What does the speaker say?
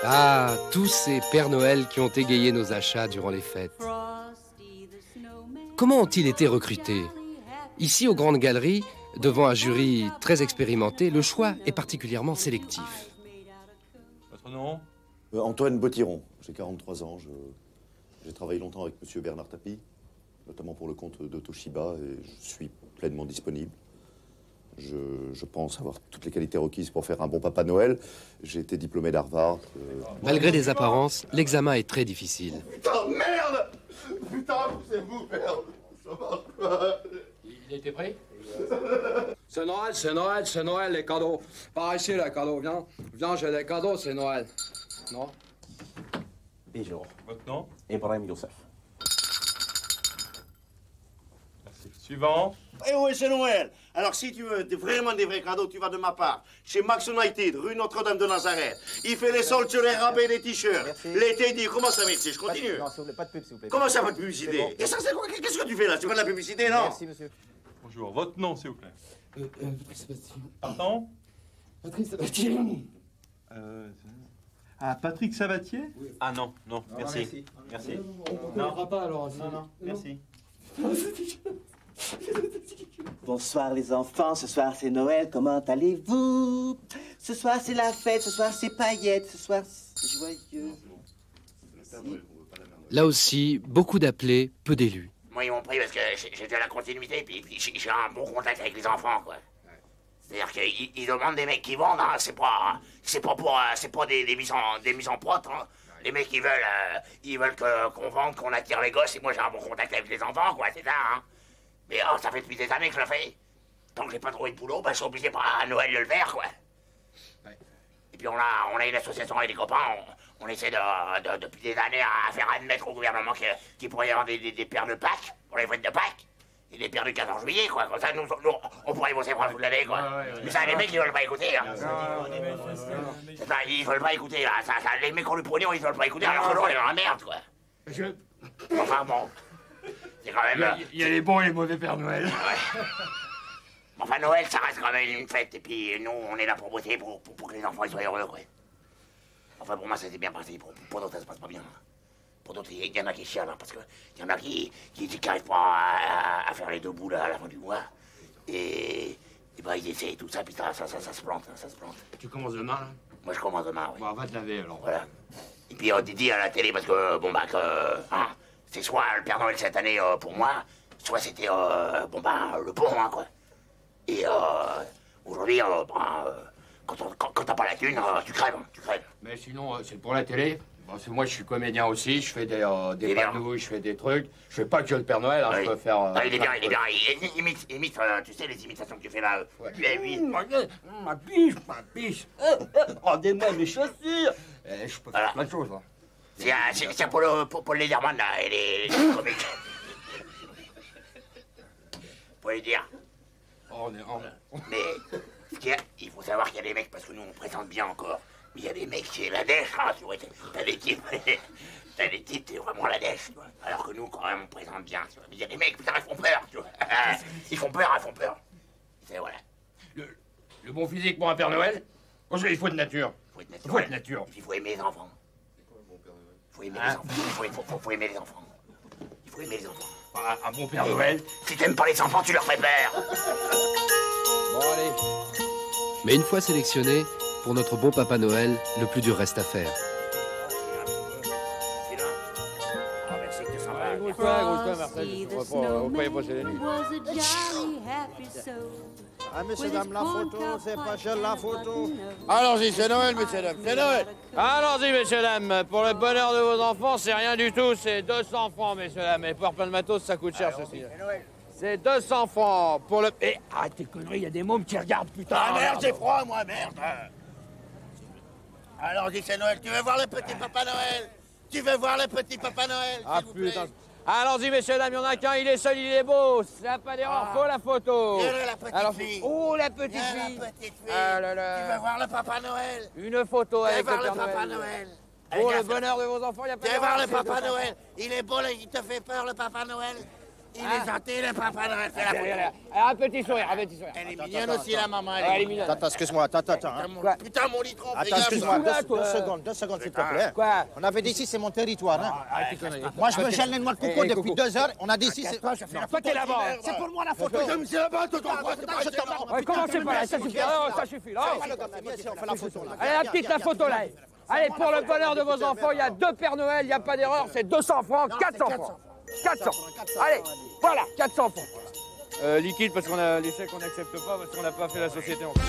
Ah, tous ces Pères Noël qui ont égayé nos achats durant les fêtes. Comment ont-ils été recrutés? Ici, aux Grandes Galeries, devant un jury très expérimenté, le choix est particulièrement sélectif. Votre nom? Antoine Bottiron, j'ai 43 ans. J'ai travaillé longtemps avec M. Bernard Tapie, notamment pour le compte de Toshiba, et je suis pleinement disponible. Je pense avoir toutes les qualités requises pour faire un bon Papa Noël. J'ai été diplômé d'Harvard. Malgré les apparences, l'examen est très difficile. Putain, merde! Putain, poussez-vous, merde! Ça marche pas! Il était prêt? C'est Noël, c'est Noël, c'est Noël, les cadeaux. Par ici, les cadeaux, viens. Viens, j'ai des cadeaux, c'est Noël. Non? Bonjour. Votre nom? Ibrahim Youssef. Merci. Suivant. Eh oui, c'est Noël. Alors, si tu veux vraiment des vrais cadeaux, tu vas de ma part. Chez Max United, rue Notre-Dame de Nazareth. Il fait les soldes sur les rabais des t-shirts. L'été dit, comment ça, merci? Je continue. Non, s'il vous plaît, pas de pub, s'il vous plaît. Comment ça, pas de publicité? Bon. Et ça, c'est quoi? Qu'est-ce que tu fais là? Tu fais de la publicité, non? Merci, monsieur. Bonjour. Votre nom, s'il vous plaît. Patrick Sébastien. Pardon? Patrick Sébastien. Ah, Patrick Sabatier? Oui. Ah non, non, merci. Merci. On ne connaîtra pas alors. Non, merci. Bonsoir les enfants, ce soir c'est Noël, comment allez-vous? Ce soir c'est la fête, ce soir c'est paillettes, ce soir c'est joyeux. Là aussi, beaucoup d'appelés, peu d'élus. Moi, ils m'ont pris parce que j'ai de la continuité, puis j'ai un bon contact avec les enfants, quoi. C'est-à-dire qu'ils demandent des mecs qui vendent, hein, c'est pas des mises en pote, hein. Les mecs, ils veulent qu'on vende, qu'on attire les gosses, et moi j'ai un bon contact avec les enfants, quoi, c'est ça, hein. Mais oh, ça fait depuis des années que je le fais. Tant que j'ai pas trouvé de boulot, bah, je suis obligé à Noël de le faire, quoi. Ouais. Et puis on a une association avec des copains, on essaie depuis des années à faire admettre au gouvernement qu'il pourrait y avoir des pères de Pâques, pour les fêtes de Pâques, et des pères du 14 juillet, quoi. Comme ça, nous on pourrait bosser pour toute l'année, quoi. Mais ça, les mecs, ils veulent pas écouter, hein. Ça, ils veulent pas écouter, là. Ça, les mecs ont le pognon, ils veulent pas écouter, alors que l'autre, il est dans la merde, quoi. Enfin, bon. C'est quand même... Il y a les bons et les mauvais Père Noël. Ouais. Enfin, Noël, ça reste quand même une fête. Et puis, nous, on est là pour bosser, pour que les enfants ils soient heureux, quoi. Enfin, pour moi, ça s'est bien passé. Pour d'autres, ça se passe pas bien. Pour d'autres, il y en a qui chialent, hein, parce qu'il y en a qui n'arrivent pas à faire les deux bouts là, à la fin du mois. Et bah, ils essaient tout ça, puis ça se plante, hein, ça se plante. Tu commences demain, là? Moi, je commence demain, oui. Bon, va te laver, alors. Voilà. Et puis, on dit à la télé, parce que, bon, bah, hein, c'est soit le Père Noël cette année pour moi, soit c'était, le pont, hein, quoi. Et aujourd'hui, quand t'as pas la thune, tu crèves, tu crèves. Mais sinon, c'est pour la télé. Bon, moi, je suis comédien aussi, je fais des panouilles, je fais des trucs. Je fais pas que le Père Noël, hein, oui. Je peux faire... il est bien, il est bien. Imite, tu sais, les imitations que tu fais là. Ouais. Oui. Ma biche. Rendez-moi mes chaussures. Je peux faire plein de choses, hein. C'est pour les Lederman, là, et les comiques. Faut les dire. Mais il faut savoir qu'il y a des mecs, parce que nous, on présente bien encore. Mais il y a des mecs, c'est la dèche, hein, tu vois. T'as des types, c'est vraiment la dèche, tu vois. Alors que nous, quand même, on présente bien, tu vois. Mais il y a des mecs, putain, ils font peur, tu vois. Ils font peur. C'est voilà. Le bon physique pour un Père Noël, il faut de nature. Il faut être nature. Et puis il faut aimer les enfants. Faut aimer les enfants. Faut aimer les enfants. Il faut aimer les enfants. Un bon Père Noël. Si t'aimes pas les enfants, tu leur fais peur. Bon, allez. Mais une fois sélectionné, pour notre bon Papa Noël, le plus dur reste à faire. Ah, messieurs, dames, la photo, c'est pas cher la photo. Allons-y, c'est Noël, messieurs, dames, c'est Noël. Allons-y, messieurs, dames. Pour le bonheur de vos enfants, c'est rien du tout. C'est 200 francs, messieurs, dames. Et pour plein de matos, ça coûte cher, ceci. C'est 200 francs pour le... Eh, arrête tes conneries, il y a des mômes qui regardent, putain. Ah merde, j'ai froid, moi, merde. Allons-y, c'est Noël. Tu veux voir le petit Papa Noël? Tu veux voir le petit Papa Noël? Ah, putain. Allons-y, messieurs, dames, il y en a qu'un, il est seul, il est beau. Ça n'a pas d'erreur, faut la photo. Viens là, la petite fille. Oh, la petite fille. La petite fille. Ah là là. Tu veux voir le Papa Noël? Une photo avec voir le Père Papa Noël. Noël. Pour le bonheur de vos enfants, il n'y a pas Viens d'erreur. voir le Papa Noël. Il est beau, là, il te fait peur, le Papa Noël. Il est gentil, le papa Noël. Fais la photo. Un petit sourire, un petit sourire. Elle est mignonne aussi, la maman. Elle est mignonne. Attends, excuse-moi, attends. Putain, mon litron, fais Attends, gaffe. excuse-moi, toi. deux secondes, s'il te plaît. Quoi? On avait dit ici, c'est mon territoire. Hein. Arrête tes conneries. Moi, je me gêne les noix de coco depuis 2 heures. On a dit ici, c'est... Toi, t'es là-bas. C'est pour moi la photo. C'est là-bas, toi, Ouais, commencez pas là, ça suffit. Oh, ça suffit là. Viens ici, on fait la photo là. Allez, la petite, la photo là. Allez, pour le bonheur de vos enfants, il y a 2 Pères Noël, il n'y a pas d'erreur, c'est 200 francs, 400 francs. 400. Allez, voilà, 400 francs. Liquide parce qu'on a les chèques qu'on n'accepte pas parce qu'on n'a pas fait la société encore.